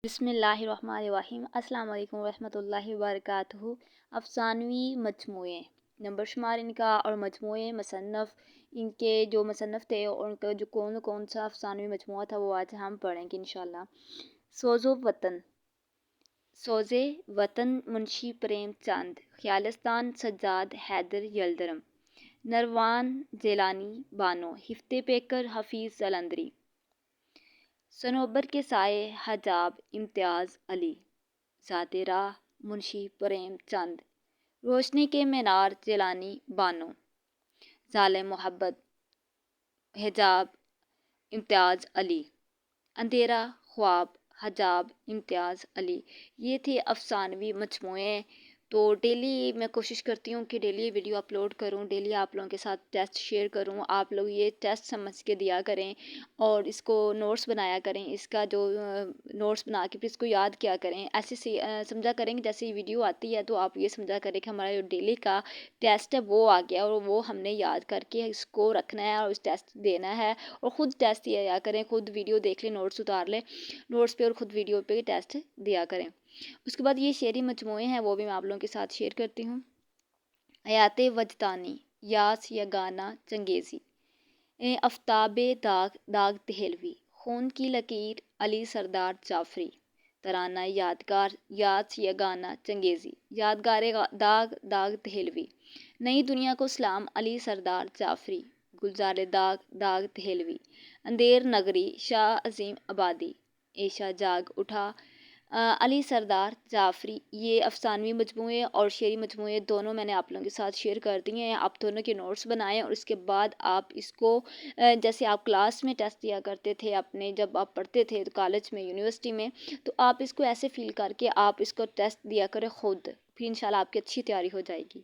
بسم اللہ الرحمن الرحیم۔ السلام علیکم ورحمۃ اللہ وبرکاتہ۔ افسانوی مجموعے، نمبر شمار ان کا اور مجموعے مصنف ان کے جو مصنف تھے اور ان کا جو کون سا افسانوی مجموعہ تھا وہ آج ہم پڑھیں گے انشاءاللہ۔ سوز وطن، سوز وطن منشی پریم چند، خیالستان سجاد حیدر یلدرم، نروان جیلانی بانو، ہفتے پیکر حفیظ جلندری، صنوبر کے سائے حجاب امتیاز علی، ذات راہ منشی پریم چند، روشنی کے مینار جیلانی بانو، ظالم محبت حجاب امتیاز علی، اندھیرا خواب حجاب امتیاز علی۔ یہ تھے افسانوی مجموعے۔ تو ڈیلی میں کوشش کرتی ہوں کہ ڈیلی ویڈیو اپلوڈ کروں، ڈیلی آپ لوگوں کے ساتھ ٹیسٹ شیئر کروں، آپ لوگ یہ ٹیسٹ سمجھ کے دیا کریں اور اس کو نوٹس بنایا کریں، اس کا جو نوٹس بنا کے پھر اس کو یاد کیا کریں، ایسے سمجھا کریں کہ جیسے یہ ویڈیو آتی ہے تو آپ یہ سمجھا کریں کہ ہمارا جو ڈیلی کا ٹیسٹ ہے وہ آ گیا اور وہ ہم نے یاد کر کے اس کو رکھنا ہے اور اس ٹیسٹ دینا ہے، اور خود ٹیسٹ دیا کریں، خود ویڈیو دیکھ لیں، نوٹس اتار لیں نوٹس پہ اور خود ویڈیو پہ ٹیسٹ دیا کریں۔ اس کے بعد یہ شعری مجموعے ہیں وہ بھی میں آپ لوگوں کے ساتھ شیئر کرتی ہوں۔ حیات وجدانی، یاس یگانہ چنگیزی، آفتاب داغ داغ دہلوی، خون کی لکیر علی سردار جعفری، ترانہ یادگار یاس یگانہ چنگیزی، یادگار داغ داغ دہلوی، نئی دنیا کو سلام علی سردار جعفری، گلزار داغ داغ دہلوی، اندھیر نگری شاہ عظیم آبادی، عیشا جاگ اٹھا علی سردار جعفری۔ یہ افسانوی مجموعے اور شعری مجموعے دونوں میں نے آپ لوگوں کے ساتھ شیئر کر دیے ہیں۔ آپ دونوں کے نوٹس بنائیں اور اس کے بعد آپ اس کو جیسے آپ کلاس میں ٹیسٹ دیا کرتے تھے اپنے، جب آپ پڑھتے تھے کالج میں یونیورسٹی میں، تو آپ اس کو ایسے فیل کر کے آپ اس کو ٹیسٹ دیا کریں خود، پھر انشاءاللہ آپ کی اچھی تیاری ہو جائے گی۔